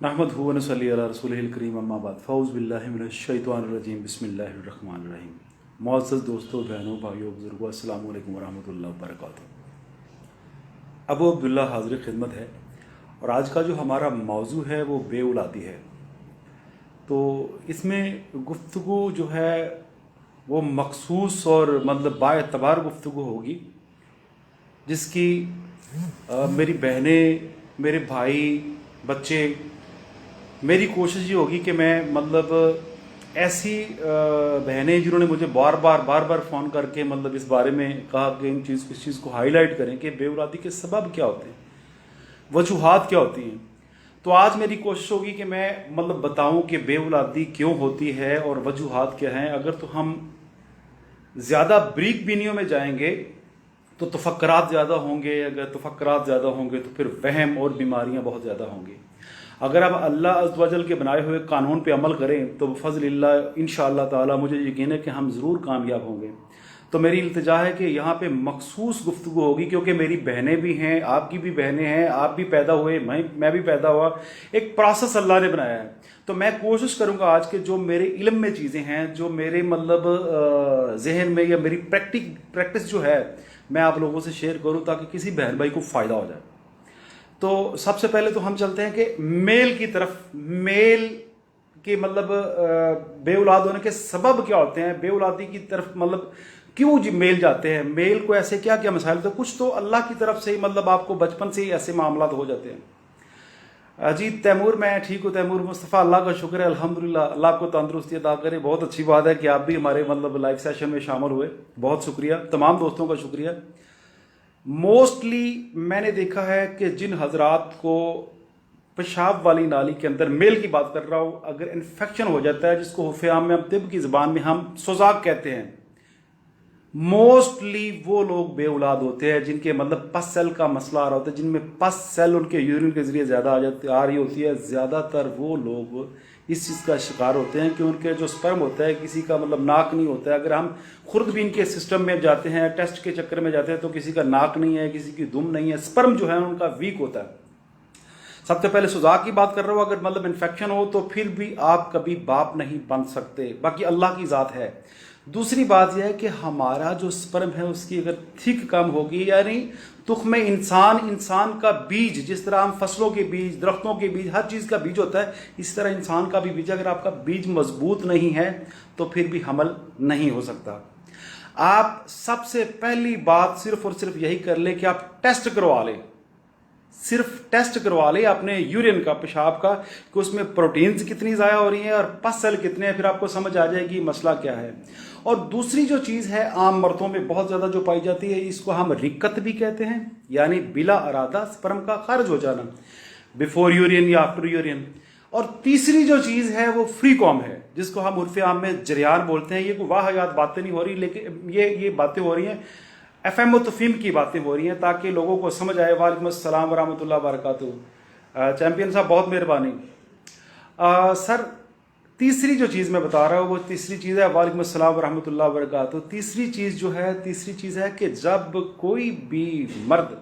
नहमदहु व नसल्ली अला रसूलिहिल करीम अम्मा बाद फ़ौज़ बिल्लाहि मिनश शैतानिर रजीम बिस्मिल्लाहिर रहमानिर रहीम। मुअज़्ज़ज़ दोस्तों, बहनों, भाइयों, बुजुर्गों, अस्सलामु अलैकुम व रहमतुल्लाहि व बरकातुहू। अबू अब्दुल्ला हाज़िर खिदमत है और आज का जो हमारा मौजू है वो बेऔलादी है। तो इसमें गुफ्तगू जो है वो मखसूस और मतलब बाएतबार गुफ्तगू होगी, जिसकी मेरी बहनें, मेरे भाई, बच्चे, मेरी कोशिश ये होगी कि मैं मतलब ऐसी बहनें जिन्होंने मुझे बार बार फ़ोन करके मतलब इस बारे में कहा कि इस चीज़ को हाईलाइट करें कि बेऔलादी के सबब क्या होते हैं, वजूहात क्या होती हैं। तो आज मेरी कोशिश होगी कि मैं मतलब बताऊं कि बेऔलादी क्यों होती है और वजूहात क्या हैं। अगर तो हम ज़्यादा ब्रीक बीनियों में जाएंगे तो तफक्करात ज़्यादा होंगे, अगर तफक्करात ज़्यादा होंगे तो फिर वहम और बीमारियां बहुत ज़्यादा होंगी। अगर आप अल्लाह अज़्ज़ व जल के बनाए हुए कानून पे अमल करें तो फ़ज़लिल्लाह इंशाअल्लाह ताला मुझे यकीन है कि हम ज़रूर कामयाब होंगे। तो मेरी इल्तिजा है कि यहाँ पे मखसूस गुफ्तगू होगी, क्योंकि मेरी बहनें भी हैं, आपकी भी बहनें हैं, आप भी पैदा हुए, मैं भी पैदा हुआ, एक प्रोसेस अल्लाह ने बनाया है। तो मैं कोशिश करूँगा आज के जो मेरे इल्म में चीज़ें हैं, जो मेरे मतलब जहन में या मेरी प्रैक्टिस जो है, मैं आप लोगों से शेयर करूँ ताकि किसी बहन भाई को फ़ायदा हो जाए। तो सबसे पहले तो हम चलते हैं कि मेल की तरफ। मेल के मतलब बेऔलाद होने के सबब क्या होते हैं, बेऔलादी की तरफ मतलब क्यों जी मेल जाते हैं, मेल को ऐसे क्या क्या मसाइल। तो कुछ तो अल्लाह की तरफ से ही मतलब आपको बचपन से ही ऐसे मामला हो जाते हैं। जी तैमूर, मैं ठीक हूँ तैमूर मुस्तफ़ा, अल्लाह का शुक्र है, अल्हम्दुलिल्लाह। अल्लाह आपको तंदुरुस्ती अता करे। बहुत अच्छी बात है कि आप भी हमारे मतलब लाइव सेशन में शामिल हुए, बहुत शुक्रिया। तमाम दोस्तों का शुक्रिया। मोस्टली मैंने देखा है कि जिन हजरात को पेशाब वाली नाली के अंदर, मेल की बात कर रहा हूँ, अगर इन्फेक्शन हो जाता है, जिसको हुर्फ़े आम में, हम तिब की ज़बान में हम सोजाक कहते हैं, मोस्टली वो लोग बेऔलाद होते हैं जिनके मतलब पस सेल का मसला आ रहा होता है, जिनमें पस सेल उनके यूरिन के ज़रिए ज़्यादा आ रही होती है। ज़्यादातर वो लोग इस चीज़ का शिकार होते हैं कि उनके जो स्पर्म होता है, किसी का मतलब नाक नहीं होता है। अगर हम खुर्दबीन के सिस्टम में जाते हैं, टेस्ट के चक्कर में जाते हैं, तो किसी का नाक नहीं है, किसी की दुम नहीं है, स्पर्म जो है उनका वीक होता है। सबसे पहले सुजाक की बात कर रहा हूँ। अगर मतलब इन्फेक्शन हो तो फिर भी आप कभी बाप नहीं बन सकते, बाकी अल्लाह की ज़ात है। दूसरी बात यह है कि हमारा जो स्पर्म है उसकी अगर थिक कम होगी, यानी तुख्म इंसान का बीज, जिस तरह हम फसलों के बीज, दरख्तों के बीज, हर चीज़ का बीज होता है, इस तरह इंसान का भी बीज, अगर आपका बीज मजबूत नहीं है तो फिर भी हमल नहीं हो सकता। आप सबसे पहली बात सिर्फ और सिर्फ यही कर ले कि आप टेस्ट करवा लें, सिर्फ टेस्ट करवा ले अपने यूरिन का, पेशाब का, कि उसमें प्रोटीन्स कितनी ज़ाया हो रही हैं और पस सेल कितने हैं, फिर आपको समझ आ जाएगी मसला क्या है। और दूसरी जो चीज़ है आम मर्दों में बहुत ज़्यादा जो पाई जाती है, इसको हम रिक्कत भी कहते हैं, यानी बिला अरादा स्पर्म का खारिज हो जाना, बिफोर यूरिन या आफ्टर यूरिन। और तीसरी जो चीज़ है वो फ्री कॉम है, जिसको हम उर्फ़े आम में जरियान बोलते हैं। ये कोई वाहियात बातें नहीं हो रही, लेकिन ये बातें हो रही हैं, एफएम और तफीम की बातें हो रही हैं, ताकि लोगों को समझ आए। वालेकुम अस्सलाम वरहमतुल्लाहि वबरकातुहू। चैंपियन साहब बहुत मेहरबानी। सर तीसरी जो चीज़ मैं बता रहा हूँ वो तीसरी चीज़ है, वालेकुम अस्सलाम वरहमतुल्लाहि वबरकातुहू। तीसरी चीज़ जो है, तीसरी चीज़ है कि जब कोई भी मर्द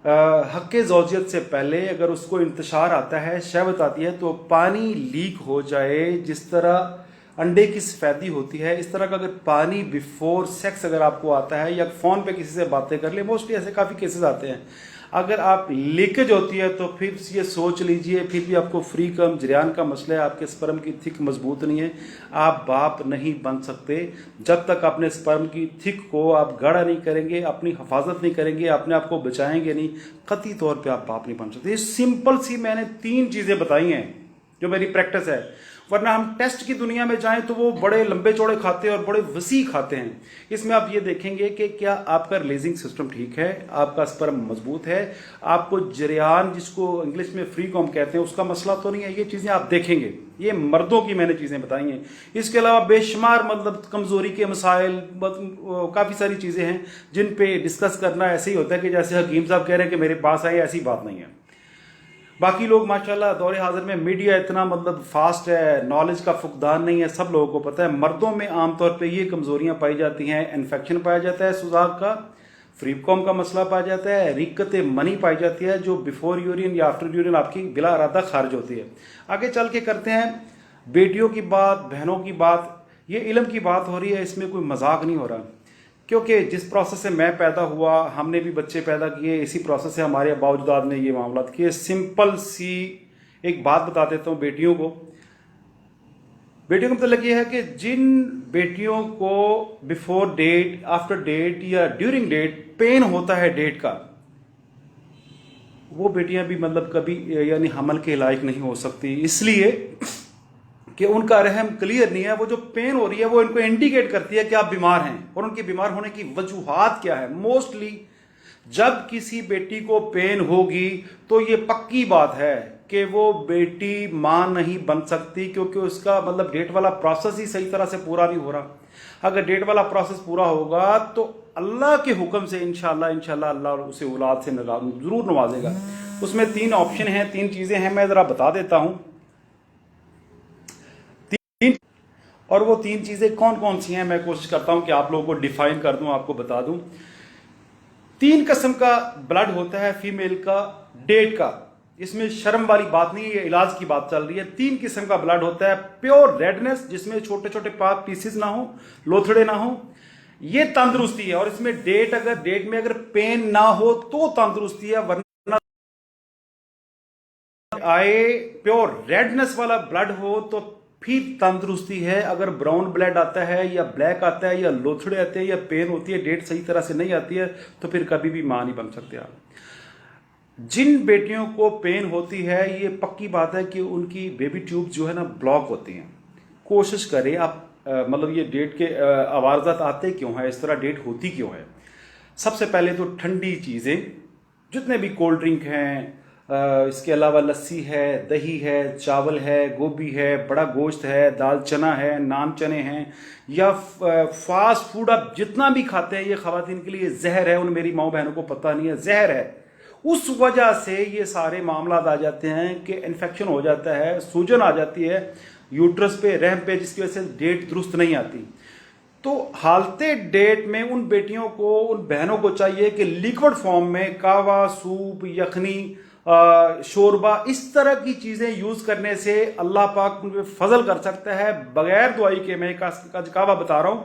हक़ ज़ौजियत से पहले अगर उसको इंतशार आता है, शहवत आती है, तो पानी लीक हो जाए, जिस तरह अंडे की सफ़ेदी होती है, इस तरह का अगर पानी बिफोर सेक्स अगर आपको आता है, या फ़ोन पे किसी से बातें कर ले, मोस्टली ऐसे काफ़ी केसेस आते हैं, अगर आप लीकेज होती है तो फिर ये सोच लीजिए, फिर भी आपको फ्री कम जरियान का मसला है, आपके स्पर्म की थिक मजबूत नहीं है, आप बाप नहीं बन सकते। जब तक अपने स्पर्म की थिक को आप गाढ़ा नहीं करेंगे, अपनी हिफाजत नहीं करेंगे, अपने आप को बचाएंगे नहीं, कतई तौर पे आप बाप नहीं बन सकते। ये सिंपल सी मैंने 3 चीज़ें बताई हैं जो मेरी प्रैक्टिस है, वरना हम टेस्ट की दुनिया में जाएं तो वो बड़े लंबे चौड़े खाते हैं और बड़े वसी खाते हैं। इसमें आप ये देखेंगे कि क्या आपका रिलीजिंग सिस्टम ठीक है, आपका स्पर्म मजबूत है, आपको जरियान, जिसको इंग्लिश में फ्री कॉम कहते हैं, उसका मसला तो नहीं है। ये चीज़ें आप देखेंगे, ये मर्दों की मैंने चीज़ें बताई हैं। इसके अलावा बेशुमार मतलब कमज़ोरी के मसाइल, काफ़ी सारी चीज़ें हैं जिन पे डिस्कस करना ऐसे ही होता है कि जैसे हकीम साहब कह रहे हैं कि मेरे पास आए, ऐसी बात नहीं है। बाकी लोग माशाल्लाह दौरे हाजिर में मीडिया इतना मतलब फास्ट है, नॉलेज का फुकदान नहीं है, सब लोगों को पता है। मर्दों में आमतौर पे ये कमज़ोरियाँ पाई जाती हैं, इन्फेक्शन पाया जाता है सुजाक का, फ्रीकॉम का मसला पाया जाता है, रिक्कत मनी पाई जाती है जो बिफोर यूरिन या आफ्टर यूरिन आपकी बिला इरादा खारिज होती है। आगे चल के करते हैं बेटियों की बात, बहनों की बात। ये इल्म की बात हो रही है, इसमें कोई मजाक नहीं हो रहा, क्योंकि जिस प्रोसेस से मैं पैदा हुआ, हमने भी बच्चे पैदा किए, इसी प्रोसेस से हमारे बावजूद ने ये मामला किए। सिंपल सी एक बात बता देता हूँ बेटियों को मतलब ये है कि जिन बेटियों को बिफोर डेट, आफ्टर डेट या ड्यूरिंग डेट पेन होता है डेट का, वो बेटियां भी मतलब कभी यानी हमल के लायक नहीं हो सकती, इसलिए कि उनका रहम क्लियर नहीं है। वो जो पेन हो रही है वो इनको इंडिकेट करती है कि आप बीमार हैं, और उनके बीमार होने की वजूहात क्या है। मोस्टली जब किसी बेटी को पेन होगी तो ये पक्की बात है कि वो बेटी मां नहीं बन सकती, क्योंकि उसका मतलब डेट वाला प्रोसेस ही सही तरह से पूरा नहीं हो रहा। अगर डेट वाला प्रोसेस पूरा होगा तो अल्लाह के हुक्म से इंशाल्लाह अल्लाह उसे औलाद से जरूर नवाजेगा। उसमें 3 ऑप्शन हैं, 3 चीजें हैं, मैं जरा बता देता हूं। और वो 3 चीजें कौन कौन सी हैं मैं कोशिश करता हूं कि आप लोगों को डिफाइन कर दूं, आपको बता दूं। 3 किस्म का ब्लड होता है फीमेल का डेट का, इसमें शर्म वाली बात नहीं है, ये इलाज की बात चल रही है। 3 किस्म का ब्लड होता है। प्योर रेडनेस, जिसमें छोटे छोटे पाक पीसेस ना हो, लोथड़े ना हो, ये तंदुरुस्ती है। और इसमें डेट में अगर पेन ना हो तो तंदुरुस्ती है, वरना आए प्योर रेडनेस वाला ब्लड हो तो फिर तंदुरुस्ती है। अगर ब्राउन ब्लड आता है या ब्लैक आता है या लोथड़े आते हैं या पेन होती है, डेट सही तरह से नहीं आती है, तो फिर कभी भी मां नहीं बन सकते आप। जिन बेटियों को पेन होती है, ये पक्की बात है कि उनकी बेबी ट्यूब जो है ना ब्लॉक होती हैं। कोशिश करें आप मतलब ये डेट के अवारजात आते क्यों हैं, इस तरह डेट होती क्यों है। सबसे पहले तो ठंडी चीज़ें, जितने भी कोल्ड ड्रिंक हैं, इसके अलावा लस्सी है, दही है, चावल है, गोभी है, बड़ा गोश्त है, दाल चना है, नान चने हैं, या फास्ट फूड आप जितना भी खाते हैं, ये खवातीन के लिए जहर है। उन मेरी माओ बहनों को पता नहीं है, जहर है। उस वजह से ये सारे मामला आ जाते हैं कि इन्फेक्शन हो जाता है, सूजन आ जाती है यूट्रस पे, रहम पे, जिसकी वजह से डेट दुरुस्त नहीं आती। तो हालते डेट में उन बेटियों को, उन बहनों को चाहिए कि लिक्विड फॉर्म में कावा, सूप, यखनी, शोरबा, इस तरह की चीजें यूज करने से अल्लाह पाक उन पे फजल कर सकता है बगैर दुआई के। मैं कावा बता रहा हूं,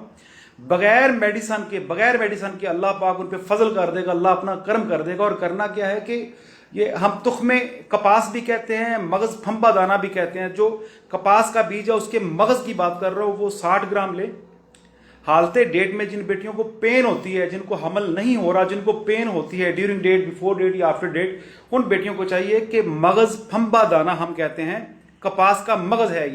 बगैर मेडिसन के अल्लाह पाक उन पे फजल कर देगा, अल्लाह अपना कर्म कर देगा। और करना क्या है कि ये हम तुख्मे कपास भी कहते हैं, मगज फंबा दाना भी कहते हैं। जो कपास का बीज है उसके मगज की बात कर रहा हूं, वो 60 ग्राम ले। हालते डेट में जिन बेटियों को पेन होती है, जिनको हमल नहीं हो रहा, जिनको पेन होती है ड्यूरिंग डेट, बिफोर डेट या आफ्टर डेट, उन बेटियों को चाहिए कि मगज फंबा दाना हम कहते हैं, कपास का मगज है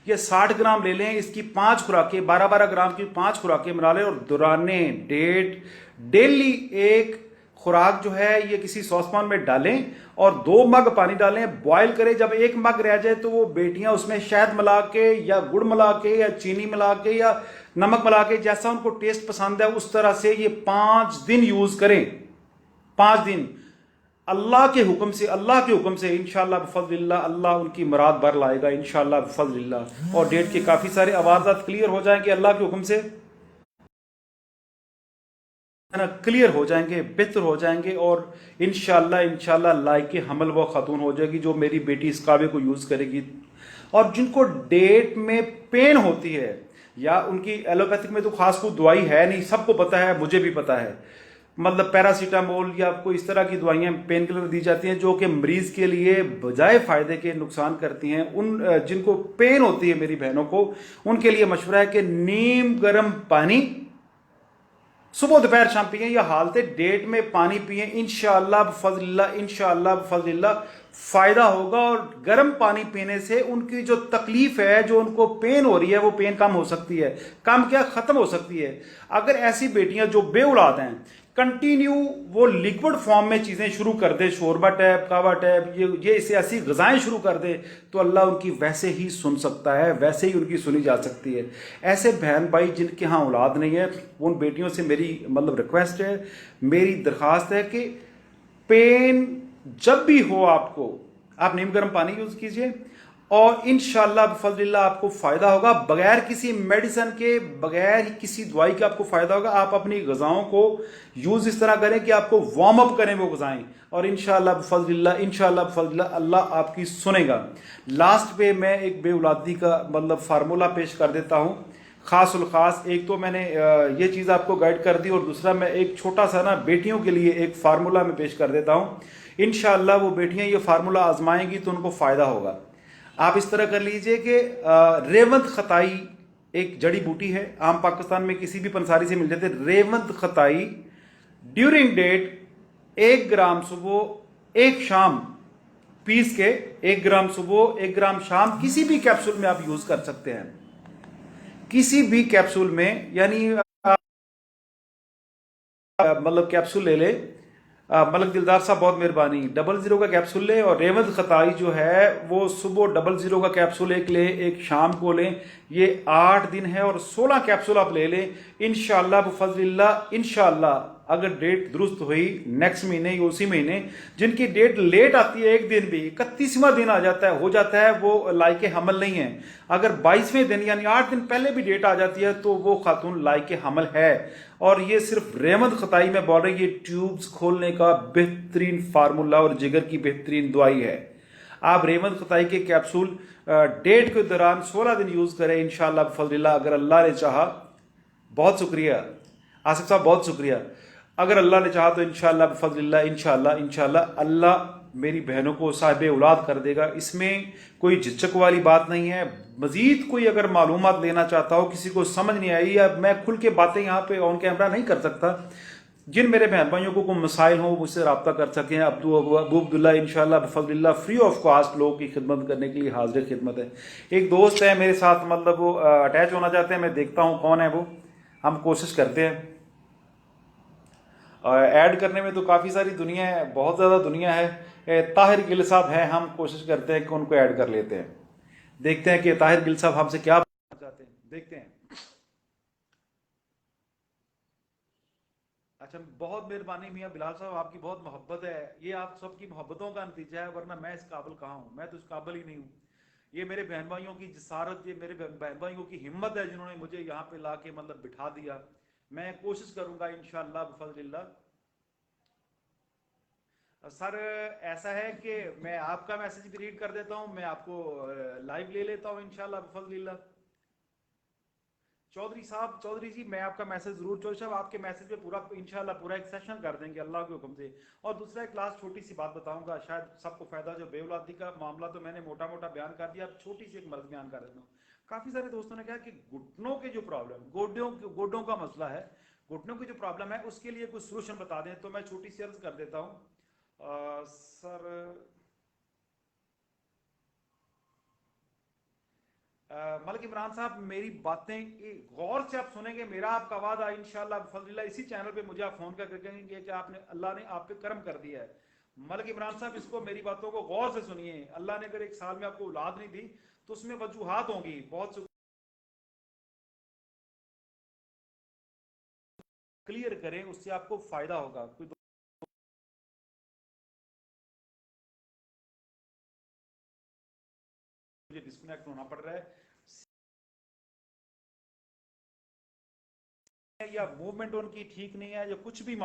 ये 60 ग्राम ले लें। इसकी 5 खुराकें, 12-12 ग्राम की 5 खुराकें बना लें, और दौराने डेट डेली एक खुराक जो है ये किसी सॉसपान में डालें और 2 मग पानी डालें, बॉयल करें। जब 1 मग रह जाए तो वो बेटियां उसमें शहद मिला के या गुड़ मिला के या चीनी मिला के या नमक मिला के, जैसा उनको टेस्ट पसंद है उस तरह से ये 5 दिन यूज करें। 5 दिन अल्लाह के हुक्म से इंशाअल्लाह बिफज़लिल्लाह अल्लाह उनकी मुराद भर लाएगा इंशाअल्लाह बिफज़लिल्लाह। और डेट के काफी सारे अवारदात क्लियर हो जाएंगे अल्लाह के हुक्म से, क्लियर हो जाएंगे, बेहतर हो जाएंगे। और इंशाअल्लाह लायके हमल वो खातून हो जाएगी जो मेरी बेटी इस कावे को यूज करेगी। और जिनको डेट में पेन होती है, या उनकी एलोपैथिक में तो खास कोई दवाई है नहीं, सबको पता है, मुझे भी पता है, मतलब पैरासीटामोल या कोई इस तरह की दवाइयां पेन किलर दी जाती हैं जो कि मरीज के लिए बजाय फायदे के नुकसान करती हैं। उन जिनको पेन होती है मेरी बहनों को, उनके लिए मशवरा है कि नीम गर्म पानी सुबह दोपहर शाम पिए, या हालते डेट में पानी पिए। इंशाअल्लाह बिफज़लिल्लाह फायदा होगा। और गर्म पानी पीने से उनकी जो तकलीफ है, जो उनको पेन हो रही है, वो पेन कम हो सकती है। कम क्या, खत्म हो सकती है। अगर ऐसी बेटियां जो बेऔलाद हैं, कंटिन्यू वो लिक्विड फॉर्म में चीजें शुरू कर दे, शोरबा टैप, कावा टैप, ये इसे ऐसी गजाएं शुरू कर दे, तो अल्लाह उनकी वैसे ही सुन सकता है, वैसे ही उनकी सुनी जा सकती है। ऐसे बहन भाई जिनके यहाँ औलाद नहीं है, उन बेटियों से मेरी मतलब रिक्वेस्ट है, मेरी दरख्वास्त है कि पेन जब भी हो आपको, आप नीम गर्म पानी यूज कीजिए। और इंशाअल्लाह बिफज़लिल्लाह आपको फ़ायदा होगा, बगैर किसी मेडिसिन के, बगैर ही किसी दवाई के आपको फ़ायदा होगा। आप अपनी ग़िज़ाओं को यूज़ इस तरह करें कि आपको वार्म अप करें वो ग़िज़ाएँ, और इंशाअल्लाह बिफज़लिल्लाह अल्लाह आपकी सुनेगा। लास्ट पे मैं एक बेऔलादी का मतलब फार्मूला पेश कर देता हूँ, ख़ास उल ख़ास। एक तो मैंने ये चीज़ आपको गाइड कर दी, और दूसरा मैं एक छोटा सा ना बेटियों के लिए एक फार्मूला में पेश कर देता हूँ। इंशाअल्लाह वो बेटियाँ ये फार्मूला आजमाएंगी तो उनको फ़ायदा होगा। आप इस तरह कर लीजिए कि रेवंत खताई एक जड़ी बूटी है, आम पाकिस्तान में किसी भी पंसारी से मिल जाते। रेवंत खताई ड्यूरिंग डेट 1 ग्राम सुबह 1 शाम पीस के, 1 ग्राम सुबह 1 ग्राम शाम, किसी भी कैप्सूल में आप यूज कर सकते हैं, किसी भी कैप्सूल में। यानी मतलब कैप्सूल ले ले, मलक दिलदार साहब बहुत मेहरबानी, 00 का कैप्सूल ले, और रेवंत खताई जो है वो सुबह 00 का कैप्सूल एक ले, एक शाम को लें। ये 8 दिन है और 16 कैप्सूल आप ले लें। इंशाअल्लाह बिफज़लिल्लाह, इंशाअल्लाह अगर डेट दुरुस्त हुई नेक्स्ट महीने या उसी महीने, जिनकी डेट लेट आती है, एक दिन भी 31वां दिन आ जाता है, हो जाता है, वो लायके हमल नहीं है। अगर 22वें दिन यानी 8 दिन पहले भी डेट आ जाती है तो वो खातून लायके हमल है। और ये सिर्फ रेवंत खताई में बोल रही, ये ट्यूब्स खोलने का बेहतरीन फार्मूला और जिगर की बेहतरीन दवाई है। आप रेवंत खताई के कैप्सूल डेट के दौरान 16 दिन यूज करें इंशाअल्लाह बिफज़लिल्लाह, अगर अल्लाह ने चाहा। बहुत शुक्रिया आसिफ साहब, बहुत शुक्रिया। अगर अल्लाह ने चाहा तो इंशाअल्लाह बिफज़लिल्लाह, इंशाअल्लाह अल्लाह मेरी बहनों को साहिब औलाद कर देगा। इसमें कोई झिझक वाली बात नहीं है। मजीद कोई अगर मालूमात लेना चाहता हो, किसी को समझ नहीं आई, या मैं खुल के बातें यहाँ पे ऑन कैमरा नहीं कर सकता, जिन मेरे बहन भाइयों को कोई मसाइल हो मुझसे रब्ता कर सकें। अब्दू अब्दुल्ला इंशाअल्लाह बिफज़लिल्लाह फ्री ऑफ कॉस्ट लोगों की खिदमत करने के लिए हाजिर खिदमत है। एक दोस्त है मेरे साथ, मतलब वो अटैच होना चाहते हैं, मैं देखता हूँ कौन है वो, हम कोशिश करते हैं। ऐड करने में तो काफ़ी सारी दुनिया है, बहुत ज़्यादा दुनिया है। ताहिर गिल साहब हैं, हम कोशिश करते हैं कि उनको ऐड कर लेते हैं। देखते हैं कि ताहिर गिल साहब हमसे क्या बताना चाहते हैं, देखते हैं। अच्छा, बहुत मेहरबानी मियाँ बिलाल साहब, आपकी बहुत मोहब्बत है। ये आप सबकी मोहब्बतों का नतीजा है, वरना मैं इस काबिल कहाँ हूँ, मैं तो इस काबिल ही नहीं हूँ। ये मेरे बहन भाइयों की जसारत, ये मेरे बहन भाइयों की हिम्मत है, जिन्होंने मुझे यहाँ पे ला के मतलब बिठा दिया। मैं कोशिश करूंगा इंशाअल्लाह बिफज़लिल्लाह। सर ऐसा है कि मैं आपका मैसेज भी रीड कर देता हूं, मैं आपको लाइव ले लेता हूं इंशाल्लाह बिफज़लिल्लाह। चौधरी साहब, चौधरी जी, मैं आपका मैसेज जरूर, चौधरी साहब आपके मैसेज पे पूरा इंशाल्लाह पूरा एक सेशन कर देंगे अल्लाह के हुक्म से। और दूसरा एक लास्ट छोटी सी बात बताऊंगा, शायद सबको फायदा। जो बेऔलादी का मामला तो मैंने मोटा मोटा बयान कर दिया, अब छोटी सी एक मर्ज बयान कर देता हूँ। काफी सारे दोस्तों ने कहा कि घुटनों के जो प्रॉब्लम, गोडों का मसला है, घुटनों की जो प्रॉब्लम है उसके लिए कुछ सोल्यूशन बता दें, तो मैं छोटी सी अर्ज कर देता हूँ। सर मलिक इमरान साहब, मेरी बातें गौर से आप सुनेंगे, मेरा आपका वादा इंशाअल्लाह बिफज़लिल्लाह इसी चैनल पे मुझे आप फोन करके कहेंगे कि आपने, अल्लाह ने आप पे कर्म कर दिया है। मलिक इमरान साहब, इसको मेरी बातों को गौर से सुनिए। अल्लाह ने अगर एक साल में आपको औलाद नहीं दी तो उसमें वजूहात होंगी, बहुत क्लियर करें, उससे आपको फायदा होगा। कोई मुझे डिस्कनेक्ट होना पड़ रहा है, या मूवमेंट उनकी ठीक नहीं है, या कुछ भी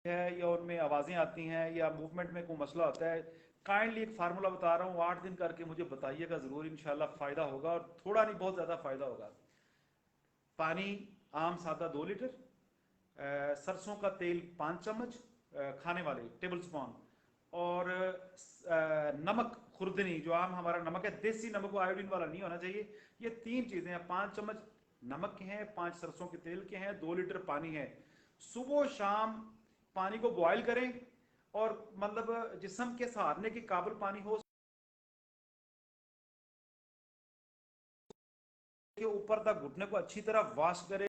है, या उनमें आवाजें आती हैं, या मूवमेंट में कोई मसला होता है, काइंडली एक फार्मूला बता रहा हूँ, 8 दिन करके मुझे बताइएगा जरूर, इंशाल्लाह फायदा होगा, और थोड़ा नहीं बहुत ज्यादा फायदा होगा। पानी आम सादा 2 लीटर, सरसों का तेल 5 चम्मच, खाने वाले टेबल स्पून, और नमक खुर्दनी, जो आम हमारा नमक है, देसी नमक, वो आयोडीन वाला नहीं होना चाहिए। ये 3 चीजें हैं, 5 चम्मच नमक के हैं, 5 सरसों के तेल के हैं, 2 लीटर पानी है। सुबह शाम पानी को बॉयल करें, और मतलब जिस्म के सहारने के काबिल पानी हो, के ऊपर तक घुटने को अच्छी तरह वॉश करें।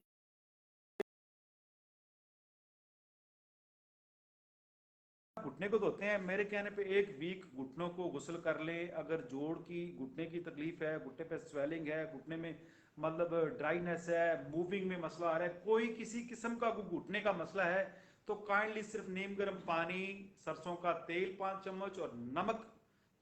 घुटने को धोते हैं, मेरे कहने पे 1 वीक घुटनों को गुसल कर ले। अगर जोड़ की घुटने की तकलीफ है, घुटने पे स्वेलिंग है, घुटने में मतलब ड्राइनेस है, मूविंग में मसला आ रहा है, कोई किसी किस्म का घुटने का मसला है, तो काइंडली सिर्फ नीम गर्म पानी, सरसों का तेल 5 चम्मच और नमक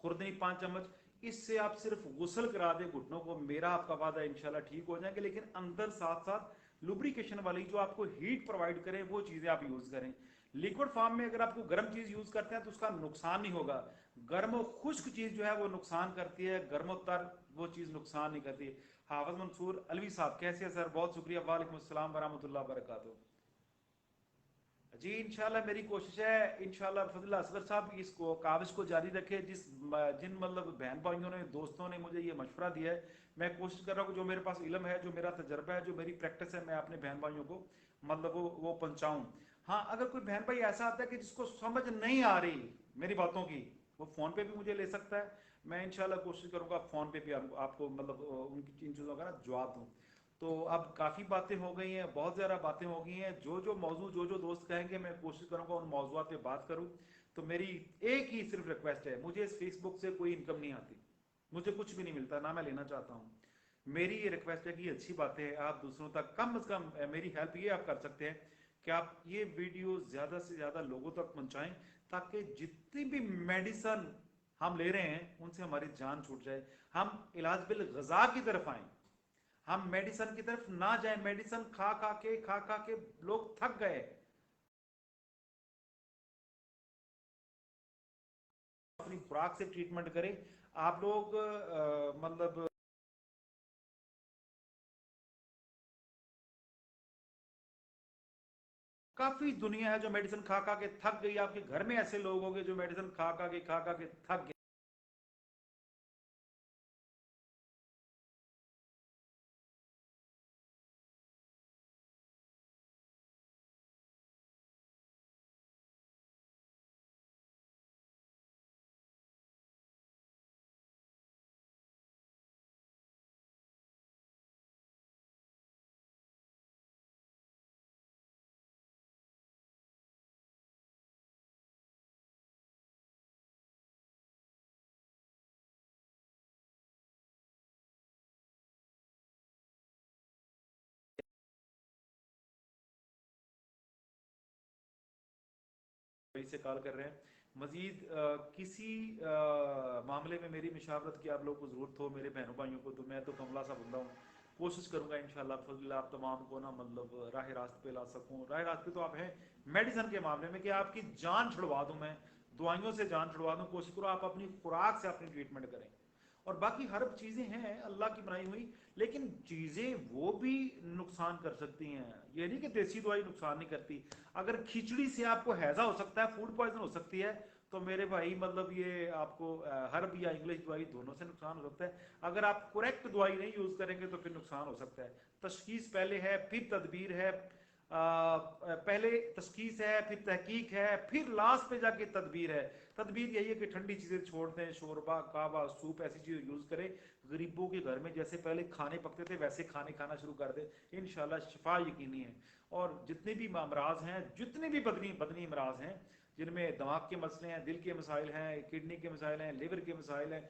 खुर्दनी 5 चम्मच, इससे आप सिर्फ गुसल करा दें घुटनों को, मेरा आपका वादा है इंशाल्लाह ठीक हो जाएंगे। लेकिन अंदर साथ साथ लुब्रिकेशन वाली जो आपको हीट प्रोवाइड करें वो चीजें आप यूज करें। लिक्विड फॉर्म में अगर आपको गर्म चीज यूज करते हैं तो उसका नुकसान नहीं होगा। गर्म और खुश्क चीज जो है वो नुकसान करती है, गर्म और तर वो चीज नुकसान नहीं करती। हाफिज मंसूर अलवी साहब कैसे हैं सर? बहुत शुक्रिया, वालेकुम अस्सलाम वरहमतुल्लाह वबरकातुहू। जी इंशाल्लाह मेरी कोशिश है इंशाल्लाह फजल असगर साहब इसको काविश को जारी रखे। जिन मतलब बहन भाइयों ने दोस्तों ने मुझे ये मशवरा दिया है, मैं कोशिश कर रहा हूँ कि जो मेरे पास इल्म है, जो मेरा तजर्बा है, जो मेरी प्रैक्टिस है, मैं अपने बहन भाइयों को मतलब वो पहुंचाऊं। हाँ अगर कोई बहन भाई ऐसा आता है कि जिसको समझ नहीं आ रही मेरी बातों की, वो फोन पे भी मुझे ले सकता है। मैं इंशाल्लाह कोशिश करूंगा फोन पे भी आपको मतलब उनकी इन चीज़ों का ना जवाब दूं। तो अब काफ़ी बातें हो गई हैं, बहुत ज़्यादा बातें हो गई हैं। जो मौजू जो दोस्त कहेंगे मैं कोशिश करूंगा उन मौजूद पे बात करूं। तो मेरी एक ही सिर्फ रिक्वेस्ट है, मुझे इस फेसबुक से कोई इनकम नहीं आती, मुझे कुछ भी नहीं मिलता, ना मैं लेना चाहता हूँ। मेरी ये रिक्वेस्ट है कि अच्छी बातें हैं आप दूसरों तक कम से कम मेरी हेल्प ये आप कर सकते हैं कि आप ये वीडियो ज़्यादा से ज़्यादा लोगों तक पहुँचाएं, ताकि जितनी भी मेडिसन हम ले रहे हैं उनसे हमारी जान छूट जाए, हम इलाज बिल गजा की तरफ आए, हम मेडिसन की तरफ ना जाए। मेडिसन खा खा के लोग थक गए। अपनी खुराक से ट्रीटमेंट करें आप लोग। मतलब काफी दुनिया है जो मेडिसिन खा खा के थक गई। आपके घर में ऐसे लोग होंगे जो मेडिसिन खा खा के थक गए। से कॉल कर रहे हैं। मजीद किसी मामले में मेरी मशावरत की आप लोग को ज़रूरत हो मेरे बहनों भाइयों को, तो मैं तो कमला सा बंदा हूँ, कोशिश करूंगा इंशाल्लाह फजल आप तमाम को ना मतलब राह रास्त पे ला सकूं। राह रास्त पे तो आप हैं मेडिसन के मामले में कि आपकी जान छुड़वा दूं, मैं दवाइयों से जान छुड़वा दूं। कोशिश करो आप अपनी खुराक से अपनी ट्रीटमेंट करें। और बाकी हर चीज़ें हैं अल्लाह की बनाई हुई, लेकिन चीज़ें वो भी नुकसान कर सकती हैं। ये नहीं कि देसी दवाई नुकसान नहीं करती। अगर खिचड़ी से आपको हैजा हो सकता है, फूड पॉइजन हो सकती है, तो मेरे भाई मतलब ये आपको हर्ब या इंग्लिश दवाई दोनों से नुकसान हो सकता है। अगर आप करेक्ट दवाई नहीं यूज़ करेंगे तो फिर नुकसान हो सकता है। तशखीस पहले है फिर तदबीर है। पहले तशखीस है फिर तहकीक है फिर लास्ट पे जाके तदबीर है। तदबीर यही है कि ठंडी चीज़ें छोड़ दें, शोरबा कावा सूप ऐसी चीज़ यूज़ करें। गरीबों के घर में जैसे पहले खाने पकते थे वैसे खाने खाना शुरू कर दें, इंशाल्लाह शिफा यकीनी है। और जितने भी अमराज हैं, जितने भी बदनी बदनी अमराज हैं, जिनमें दिमाग के मसले हैं, दिल के मसाइल हैं, किडनी के मसाइल हैं, लिवर के मसाइल हैं,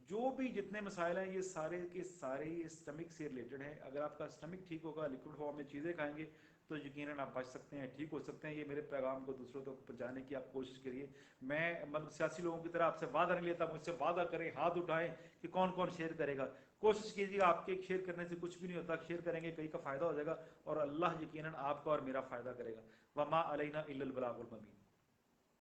जो भी जितने मसाइल हैं ये सारे के सारे ये स्टमक से रिलेटेड हैं। अगर आपका स्टमक ठीक होगा, लिक्विड फॉर्म में चीज़ें खाएंगे, तो यकीनन आप बच सकते हैं, ठीक हो सकते हैं। ये मेरे पैगाम को दूसरों तक पहुंचाने की आप कोशिश करिए। मैं मतलब सियासी लोगों की तरह आपसे वादा नहीं लेता, मुझसे वादा करें, हाथ उठाएं कि कौन कौन शेयर करेगा। कोशिश कीजिए, आपके शेयर करने से कुछ भी नहीं होता, शेयर करेंगे कई का फायदा हो जाएगा और अल्लाह यकीनन आपका और मेरा फायदा करेगा। वमा अलैना इल्लल बलागुल मुबीन।